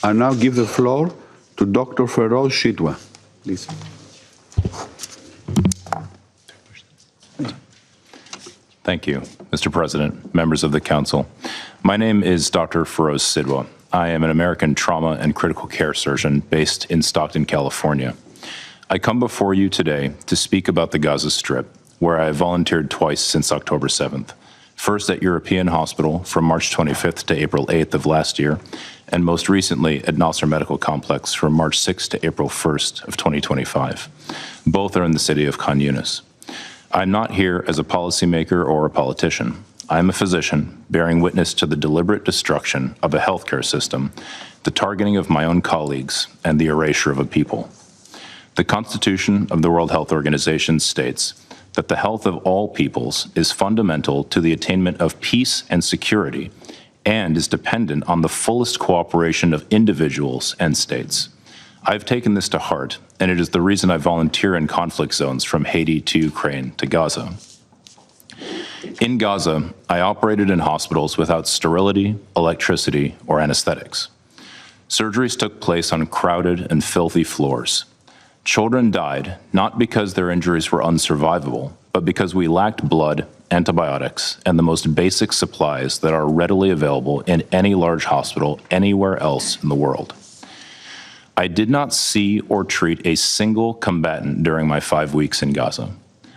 I now give the floor to Dr. Feroz Shitwa. Please. Thank you, Mr. President, members of the Council. My name is Dr. Feroz Shitwa. I am an American trauma and critical care surgeon based in Stockton, California. I come before you today to speak about the Gaza Strip, where I have volunteered twice since October 7th. First at European Hospital from March 25th to April 8th of last year, and most recently at Nasser Medical Complex from March 6th to April 1st of 2025. Both are in the city of Khan Yunis. I'm not here as a policymaker or a politician. I'm a physician bearing witness to the deliberate destruction of a healthcare system, the targeting of my own colleagues, and the erasure of a people. The Constitution of the World Health Organization states that the health of all peoples is fundamental to the attainment of peace and security and is dependent on the fullest cooperation of individuals and states. I've taken this to heart, and it is the reason I volunteer in conflict zones from Haiti to Ukraine to Gaza. In Gaza, I operated in hospitals without sterility, electricity, or anesthetics. Surgeries took place on crowded and filthy floors. Children died not because their injuries were unsurvivable, but because we lacked blood, antibiotics, and the most basic supplies that are readily available in any large hospital anywhere else in the world. I did not see or treat a single combatant during my 5 weeks in Gaza.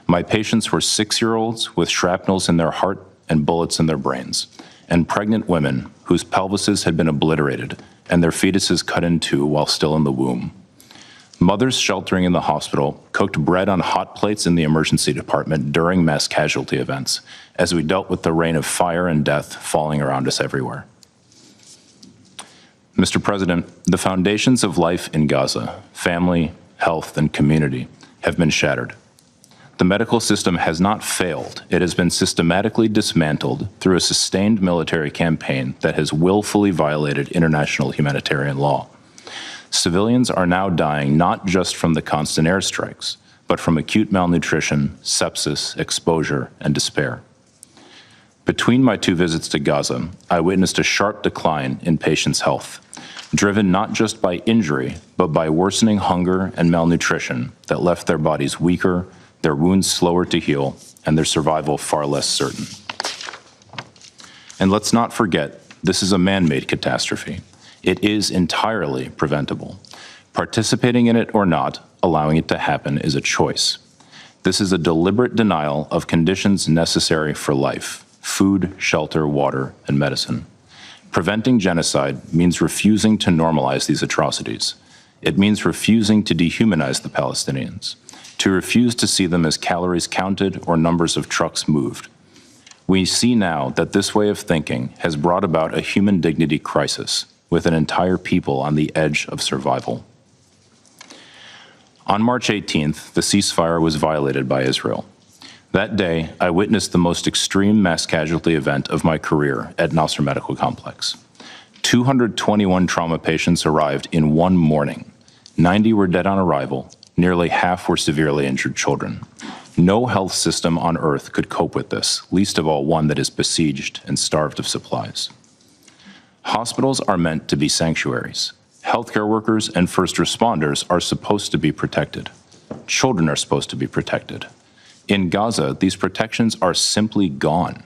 My patients were 6-year-olds with shrapnels in their heart and bullets in their brains, and pregnant women whose pelvises had been obliterated and their fetuses cut in two while still in the womb. Mothers sheltering in the hospital cooked bread on hot plates in the emergency department during mass casualty events, as we dealt with the rain of fire and death falling around us everywhere. Mr. President, the foundations of life in Gaza, family, health, and community, have been shattered. The medical system has not failed. It has been systematically dismantled through a sustained military campaign that has willfully violated international humanitarian law. Civilians are now dying not just from the constant airstrikes, but from acute malnutrition, sepsis, exposure, and despair. Between my 2 visits to Gaza, I witnessed a sharp decline in patients' health, driven not just by injury, but by worsening hunger and malnutrition that left their bodies weaker, their wounds slower to heal, and their survival far less certain. And let's not forget, this is a man-made catastrophe. It is entirely preventable. Participating in it or not, allowing it to happen is a choice. This is a deliberate denial of conditions necessary for life: food, shelter, water, and medicine. Preventing genocide means refusing to normalize these atrocities. It means refusing to dehumanize the Palestinians, to refuse to see them as calories counted or numbers of trucks moved. We see now that this way of thinking has brought about a human dignity crisis, with an entire people on the edge of survival. On March 18th, the ceasefire was violated by Israel. That day, I witnessed the most extreme mass casualty event of my career at Nasser Medical Complex. 221 trauma patients arrived in one morning. 90 were dead on arrival. Nearly half were severely injured children. No health system on earth could cope with this, least of all one that is besieged and starved of supplies. Hospitals are meant to be sanctuaries. Healthcare workers and first responders are supposed to be protected. Children are supposed to be protected. In Gaza, these protections are simply gone.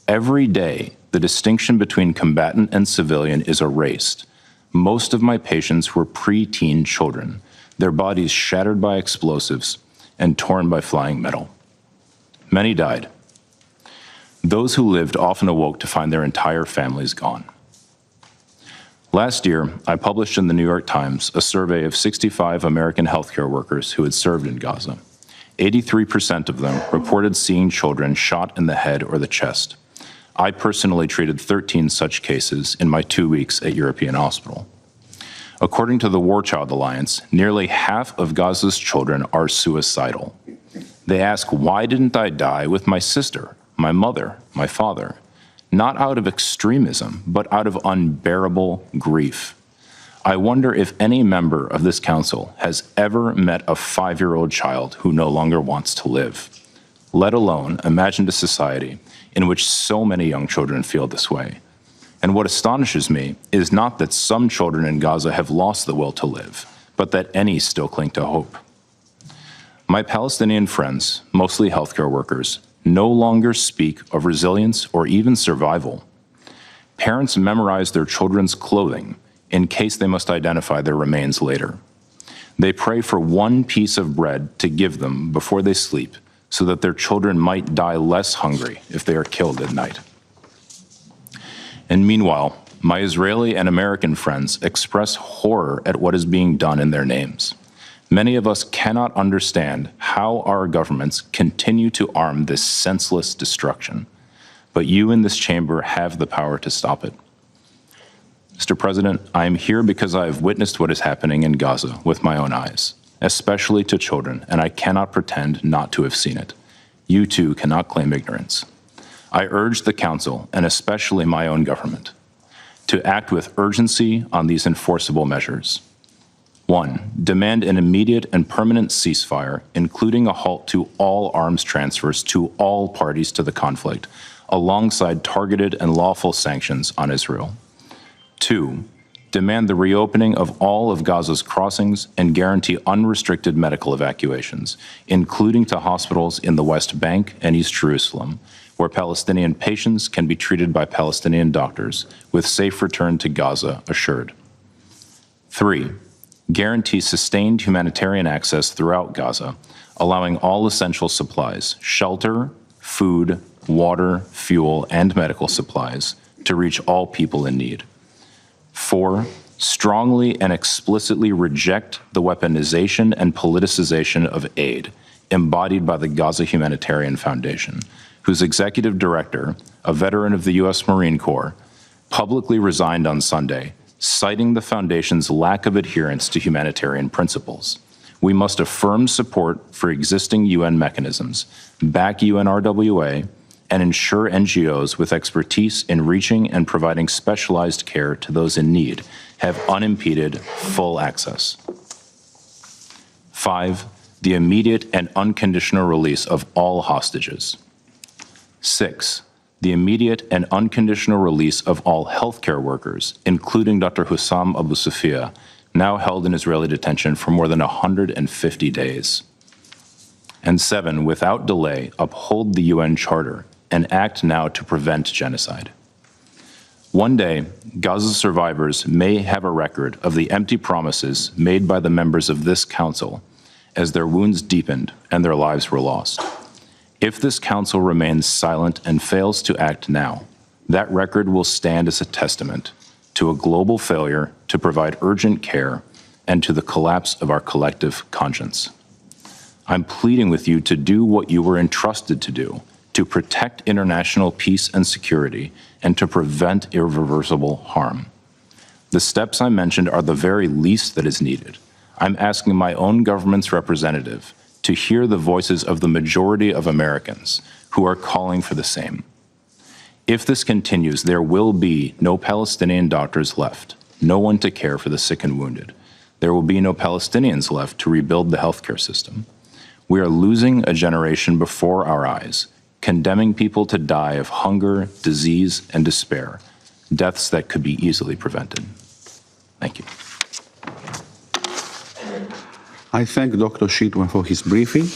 Every day, the distinction between combatant and civilian is erased. Most of my patients were preteen children, their bodies shattered by explosives and torn by flying metal. Many died. Those who lived often awoke to find their entire families gone. Last year, I published in the New York Times a survey of 65 American healthcare workers who had served in Gaza. 83% of them reported seeing children shot in the head or the chest. I personally treated 13 such cases in my 2 weeks at European Hospital. According to the War Child Alliance, nearly half of Gaza's children are suicidal. They ask, why didn't I die with my sister, my mother, my father? Not out of extremism, but out of unbearable grief. I wonder if any member of this council has ever met a 5-year-old child who no longer wants to live, let alone imagined a society in which so many young children feel this way. And what astonishes me is not that some children in Gaza have lost the will to live, but that any still cling to hope. My Palestinian friends, mostly healthcare workers, no longer speak of resilience or even survival. Parents memorize their children's clothing in case they must identify their remains later. They pray for one piece of bread to give them before they sleep so that their children might die less hungry if they are killed at night. And meanwhile, my Israeli and American friends express horror at what is being done in their names. Many of us cannot understand how our governments continue to arm this senseless destruction, but you in this chamber have the power to stop it. Mr. President, I am here because I have witnessed what is happening in Gaza with my own eyes, especially to children, and I cannot pretend not to have seen it. You too cannot claim ignorance. I urge the Council, and especially my own government, to act with urgency on these enforceable measures. 1. Demand an immediate and permanent ceasefire, including a halt to all arms transfers to all parties to the conflict, alongside targeted and lawful sanctions on Israel. 2. Demand the reopening of all of Gaza's crossings and guarantee unrestricted medical evacuations, including to hospitals in the West Bank and East Jerusalem, where Palestinian patients can be treated by Palestinian doctors, with safe return to Gaza assured. 3. Guarantee sustained humanitarian access throughout Gaza, allowing all essential supplies, shelter, food, water, fuel, and medical supplies to reach all people in need. 4. Strongly and explicitly reject the weaponization and politicization of aid embodied by the Gaza Humanitarian Foundation, whose executive director, a veteran of the U.S. Marine Corps, publicly resigned on Sunday, citing the foundation's lack of adherence to humanitarian principles. We must affirm support for existing UN mechanisms, back UNRWA, and ensure NGOs with expertise in reaching and providing specialized care to those in need have unimpeded full access. 5. The immediate and unconditional release of all hostages. 6. The immediate and unconditional release of all healthcare workers, including Dr. Hussam Abu Sufia, now held in Israeli detention for more than 150 days. And 7, without delay, uphold the UN Charter and act now to prevent genocide. One day, Gaza's survivors may have a record of the empty promises made by the members of this council as their wounds deepened and their lives were lost. If this council remains silent and fails to act now, that record will stand as a testament to a global failure to provide urgent care and to the collapse of our collective conscience. I'm pleading with you to do what you were entrusted to do, to protect international peace and security, and to prevent irreversible harm. The steps I mentioned are the very least that is needed. I'm asking my own government's representative to hear the voices of the majority of Americans who are calling for the same. If this continues, there will be no Palestinian doctors left, no one to care for the sick and wounded. There will be no Palestinians left to rebuild the healthcare system. We are losing a generation before our eyes, condemning people to die of hunger, disease, and despair, deaths that could be easily prevented. Thank you. I thank Dr. Shitwa for his briefing.